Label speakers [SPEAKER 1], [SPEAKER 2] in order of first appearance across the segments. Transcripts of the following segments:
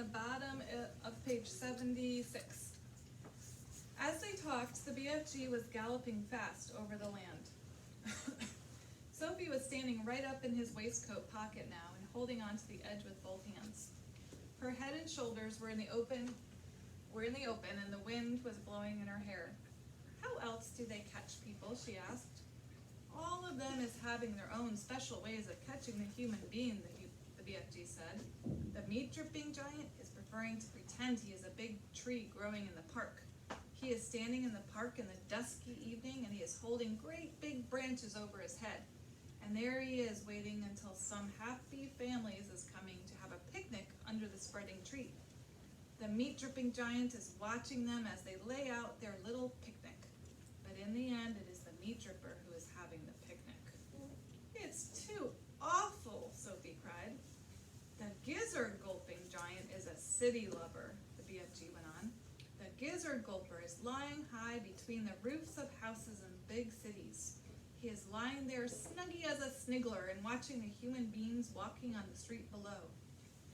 [SPEAKER 1] the bottom of page 76. As they talked, the BFG was galloping fast over the land. Sophie was standing right up in his waistcoat pocket now and holding onto the edge with both hands. Her head and shoulders were in the open, and the wind was blowing in her hair. How else do they catch people? She asked. All of them is having their own special ways of catching the human being, the BFG said. The meat-dripping giant is preferring to pretend he is a big tree growing in the park. He is standing in the park in the dusky evening, and he is holding great big branches over his head. And there he is waiting until some happy families is coming to have a picnic under the spreading tree. The meat-dripping giant is watching them as they lay out their little picnic. But in the end, it is the meat dripper who is having the picnic. It's too awful, Sophie cried. The gizzard gulping giant is a city lover, the BFG went on. The gizzard gulper is lying high between the roofs of houses in big cities. He is lying there snuggy as a sniggler and watching the human beings walking on the street below.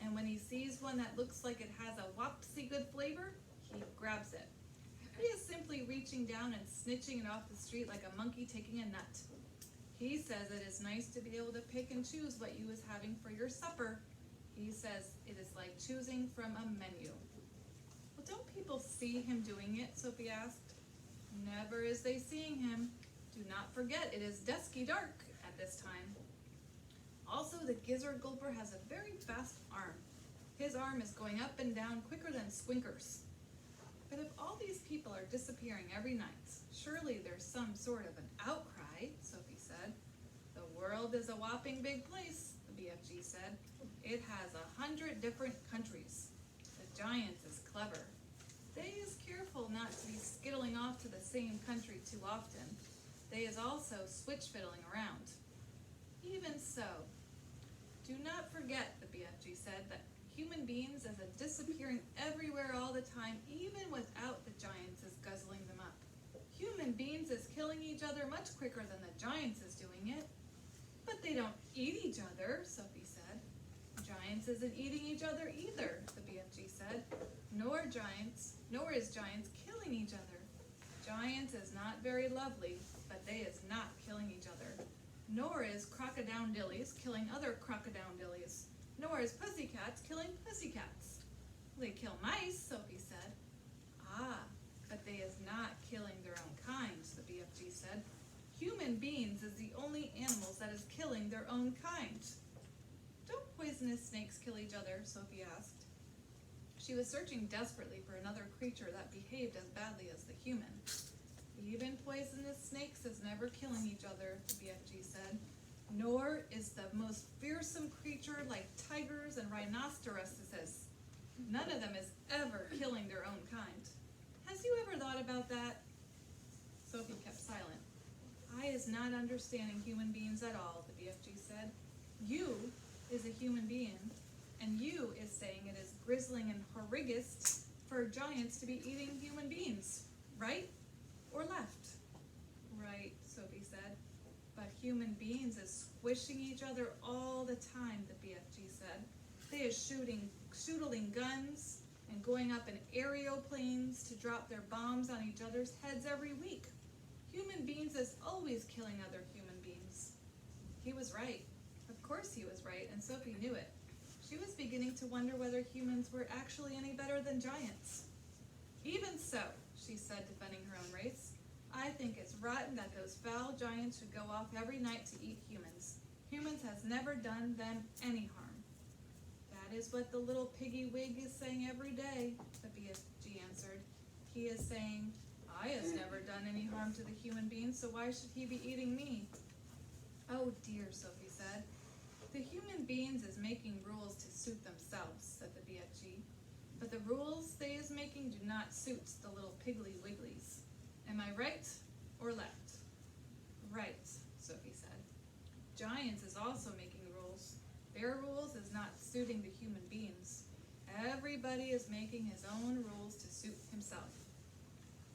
[SPEAKER 1] And when he sees one that looks like it has a whoppsie good flavor, he grabs it. He is simply reaching down and snitching it off the street like a monkey taking a nut. He says it is nice to be able to pick and choose what you is having for your supper. He says it is like choosing from a menu. Well, don't people see him doing it? Sophie asked. Never is they seeing him. Do not forget it is dusky dark at this time. Also, the gizzard gulper has a very fast arm. His arm is going up and down quicker than Squinker's. But if all these people are disappearing every night, surely there's some sort of an outcry, Sophie said. The world is a whopping big place, the BFG said. It has 100 different countries. The giant is clever. They is careful not to be skittling off to the same country too often. They is also switch-fiddling around. Even so, do not forget, the BFG said, that human beings is a disappearing everywhere all the time, even without the giants is guzzling them up. Human beings is killing each other much quicker than the giants is doing it. But they don't eat each other, Sophie said. Giants isn't eating each other either, the BFG said. Nor is giants killing each other. Giants is not very lovely, but they is not killing each other. Nor is crocodile-dillies killing other crocodile-dillies. Nor is pussycats killing pussycats. They kill mice, Sophie said. Ah, but they is not killing their own kind, the BFG said. Human beings is the only animals that is killing their own kind. Don't poisonous snakes kill each other? Sophie asked. She was searching desperately for another creature that behaved as badly as the human. Even poisonous snakes is never killing each other, the BFG said. Nor is the most fearsome creature like tigers and rhinoceroses. None of them is ever killing their own kind. Has you ever thought about that? Sophie kept silent. I is not understanding human beings at all, the BFG said. You is a human being, and you is saying it is grizzling and horrigist for giants to be eating human beings, right or left? Right, Sophie said. But human beings is squishing each other all the time, the BFG said. They is shooting guns and going up in aeroplanes to drop their bombs on each other's heads every week. Human beings is always killing other human beings. He was right. Of course he was right, and Sophie knew it. She was beginning to wonder whether humans were actually any better than giants. Even so, she said, defending her own race, I think it's rotten that those foul giants should go off every night to eat humans. Humans has never done them any harm. That is what the little piggy wig is saying every day, the BFG answered. He is saying, I has never done any harm to the human being, so why should he be eating me? Oh dear, Sophie said. The human beings is making rules to suit themselves, said the BFG. But the rules they is making do not suit the little piggly wigglies. Am I right or left? Right, Sophie said. Giants is also making rules. Their rules is not suiting the human beings. Everybody is making his own rules to suit himself.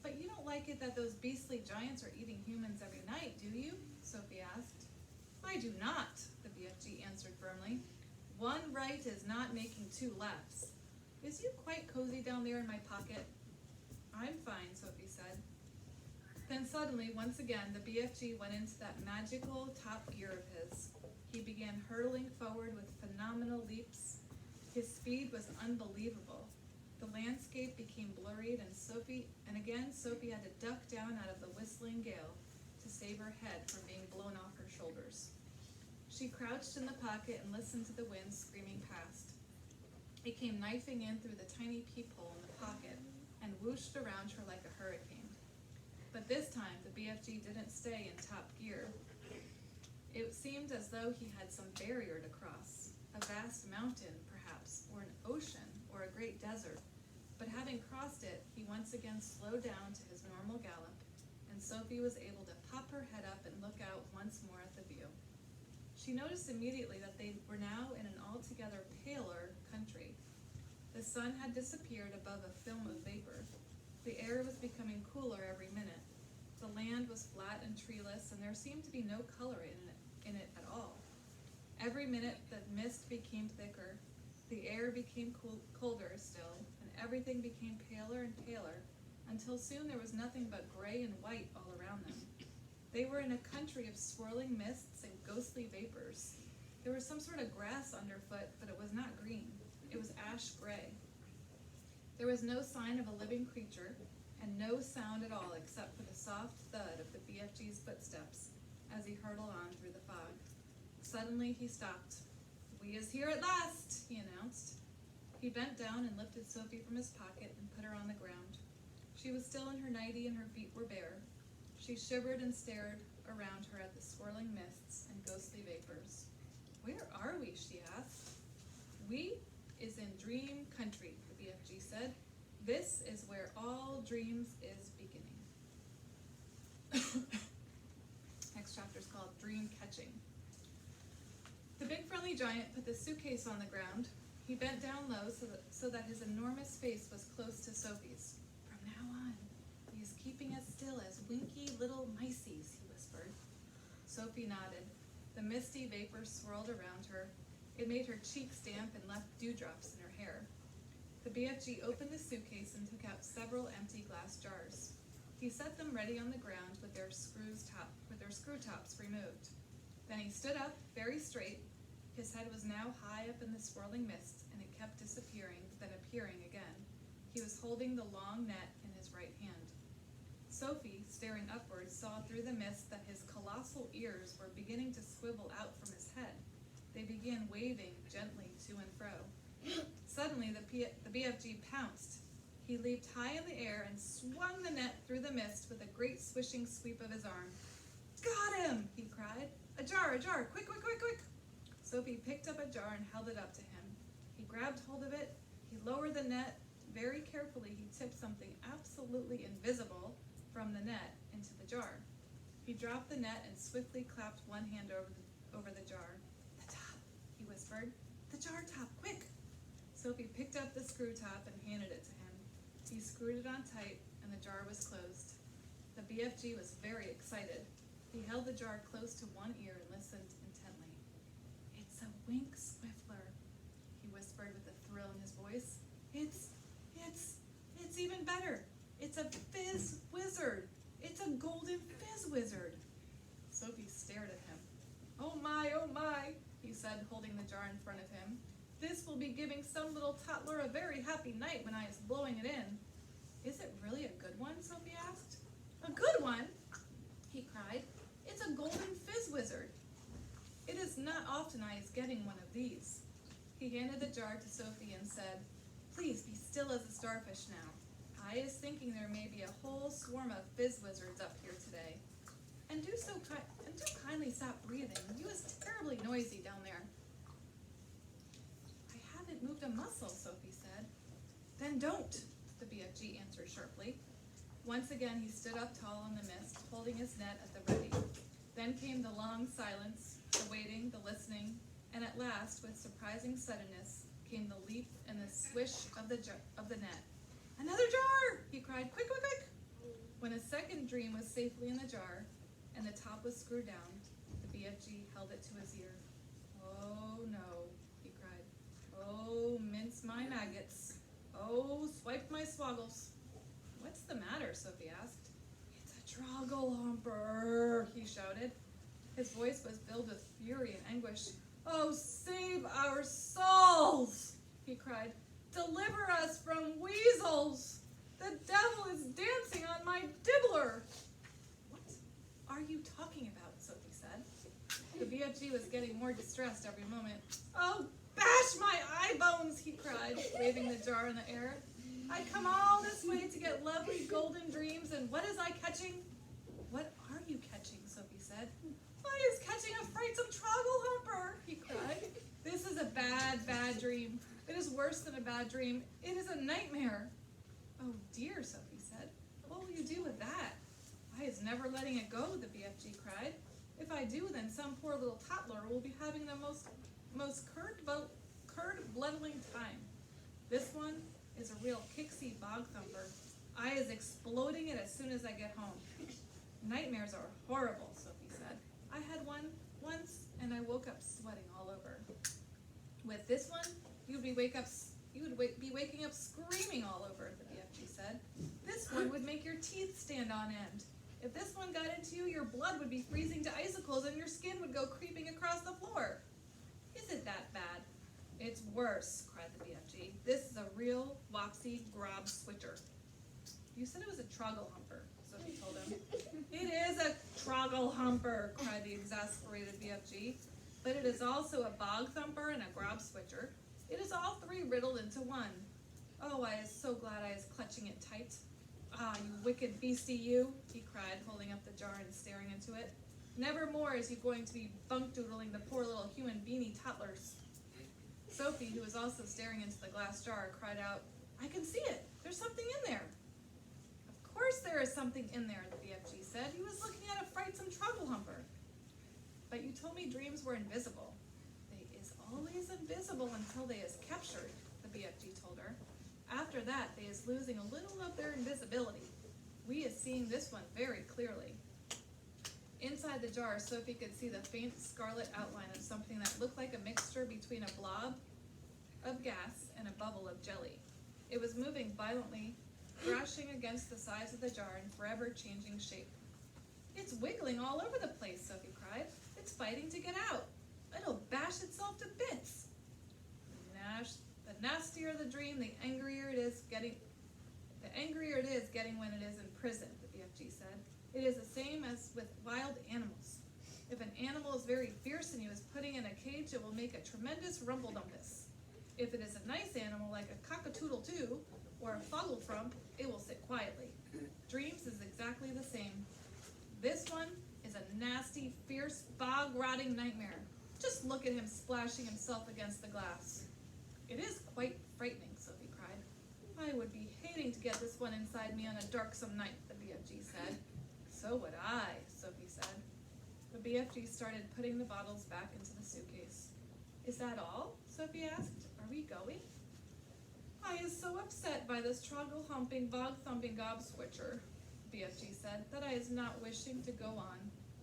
[SPEAKER 1] But you don't like it that those beastly giants are eating humans every night, do you? Sophie asked. I do not, the BFG answered firmly. One right is not making two lefts. Is you quite cozy down there in my pocket? I'm fine, Sophie said. Then suddenly, once again, the BFG went into that magical top gear of his. He began hurtling forward with phenomenal leaps. His speed was unbelievable. The landscape became blurred, and again Sophie had to duck down out of the whistling gale to save her head from being blown off her shoulders. She crouched in the pocket and listened to the wind screaming past. It came knifing in through the tiny peephole in the pocket and whooshed around her like a hurricane. But this time the BFG didn't stay in top gear. It seemed as though he had some barrier to cross, a vast mountain perhaps, or an ocean, or a great desert. But having crossed it, he once again slowed down to his normal gallop, and Sophie was able to pop her head up and look out once more at the view. She noticed immediately that they were now in an altogether paler country. The sun had disappeared above a film of vapor. The air was becoming cooler every minute. The land was flat and treeless, and there seemed to be no color in it at all. Every minute the mist became thicker, the air became colder still, and everything became paler and paler, until soon there was nothing but gray and white all around them. They were in a country of swirling mists and ghostly vapors. There was some sort of grass underfoot, but it was not green. It was ash gray. There was no sign of a living creature, and no sound at all except for the soft thud of the BFG's footsteps as he hurtled on through the fog. Suddenly he stopped. "We is here at last," he announced. He bent down and lifted Sophie from his pocket and put her on the ground. She was still in her nightie and her feet were bare. She shivered and stared around her at the swirling mists and ghostly vapors. "Where are we?" she asked. "We is in Dream Country," the BFG said. "This is where all dreams is beginning." Next chapter is called Dream Catching. The big friendly giant put the suitcase on the ground. He bent down low so that his enormous face was close to Sophie's. "From now on, he is keeping as still as winky little miceies," he whispered. Sophie nodded. The misty vapor swirled around her. It made her cheeks damp and left dewdrops in her hair. The BFG opened the suitcase and took out several empty glass jars. He set them ready on the ground with their screw tops removed. Then he stood up, very straight. His head was now high up in the swirling mist, and it kept disappearing, then appearing again. He was holding the long net in his right hand. Sophie, staring upwards, saw through the mist that his colossal ears were beginning to swivel out from his head. They began waving gently to and fro. Suddenly, the BFG pounced. He leaped high in the air and swung the net through the mist with a great swishing sweep of his arm. "Got him!" he cried. A jar, quick, quick, quick, quick!" Sophie picked up a jar and held it up to him. He grabbed hold of it. He lowered the net. Very carefully, he tipped something absolutely invisible from the net into the jar. He dropped the net and swiftly clapped one hand over the jar. "The top," he whispered. "The jar top, quick!" Sophie picked up the screw top and handed it to him. He screwed it on tight, and the jar was closed. The BFG was very excited. He held the jar close to one ear and listened intently. "It's a wink swiffler," he whispered with a thrill in his voice. It's even better. It's a fizz wizard. It's a golden fizz wizard." Sophie stared at him. Oh my," he said, holding the jar in front of him. "This will be giving some little toddler a very happy night when I is blowing it in." "Is it really a good one?" Sophie asked. "A good one?" he cried. "It's a golden fizz wizard. It is not often I is getting one of these." He handed the jar to Sophie and said, "Please be still as a starfish now. I is thinking there may be a whole swarm of fizz wizards up here today. And do kindly stop breathing. You is terribly noisy down there." "I haven't moved a muscle," Sophie said. "Then don't," the BFG answered sharply. Once again he stood up tall in the mist, holding his net at the ready. Then came the long silence, the waiting, the listening, and at last, with surprising suddenness, came the leap and the swish of the net. "Another jar!" he cried. "Quick, quick, quick!" When a second dream was safely in the jar, and the top was screwed down, the BFG held it to his ear. "Oh no," he cried. "Oh, mince my maggots. Oh, swipe my swoggles. What's the matter? Sophie asked. It's a Trogglehumper, he shouted. His voice was filled with fury and anguish. Oh, save our souls, he cried. Deliver us from weasels. The devil is dancing on my dibbler. What are you talking about? Sophie said. The BFG was getting more distressed every moment. Oh, bash my eye bones, he cried, waving the jar in the air. I come all this way to get lovely golden dreams, and what is I catching? What are you catching? Sophie said. I is catching a frightsome Trogglehumper, he cried. This is a bad, bad dream. It is worse than a bad dream. It is a nightmare. Oh dear, Sophie said. What will you do with that? I is never letting it go, the BFG cried. If I do, then some poor little toddler will be having the most curd-bloodling time. This one is a real kicksy bog thumper. I is exploding it as soon as I get home. Nightmares are horrible, Sophie said. I had one once, and I woke up sweating all over. With this one, you would be waking up screaming all over, the BFG said. This one would make your teeth stand on end. If this one got into you, your blood would be freezing to icicles and your skin would go creeping across the floor. Is it that bad? It's worse, cried the BFG. This is a real Wopsy Grob Switcher. You said it was a Trogglehumper, Sophie told him. It is a Trogglehumper, cried the exasperated BFG. But it is also a Bog Thumper and a Grob Switcher. It is all three riddled into one. Oh, I is so glad I is clutching it tight. Ah, you wicked beastie, you, he cried, holding up the jar and staring into it. Never more is you going to be bunk-doodling the poor little human beanie toddlers. Sophie, who was also staring into the glass jar, cried out, I can see it. There's something in there. Of course there is something in there, the BFG said. He was looking at a frightsome Trogglehumper. But you told me dreams were invisible. They is always invisible until they is captured, the BFG told her. After that, they is losing a little of their invisibility. We is seeing this one very clearly. Inside the jar, Sophie could see the faint scarlet outline of something that looked like a mixture between a blob of gas and a bubble of jelly. It was moving violently, thrashing against the sides of the jar and forever changing shape. It's wiggling all over the place, Sophie cried. It's fighting to get out. It'll bash itself to bits. The nastier the dream, the angrier it is getting when it is in prison, the BFG said. It is the same as with wild animals. If an animal is very fierce and you is putting in a cage, it will make a tremendous rumble-dumpus. If it is a nice animal like a cockatoodle-doo or a foggle-frump, it will sit quietly. Dreams is exactly the same. This one is a nasty, fierce, bog-rotting nightmare. Just look at him splashing himself against the glass. It is quite frightening, Sophie cried. I would be hating to get this one inside me on a darksome night, the BFG said. So would I, Sophie said. The BFG started putting the bottles back into the suitcase. Is that all? Sophie asked. Are we going? I is so upset by this troggle-humping, bog-thumping gob-switcher, BFG said, that I is not wishing to go on.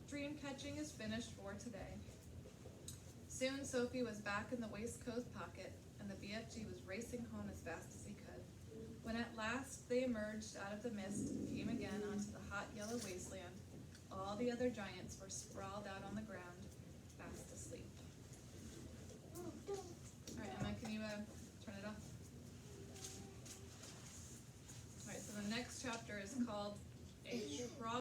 [SPEAKER 1] Dream catching is finished for today. Soon Sophie was back in the waistcoat pocket, and the BFG was racing home as fast as he could. When at last they emerged out of the mist and came again onto the hot yellow wasteland, all the other giants were sprawled out on the ground, fast asleep. All right, Emma, can you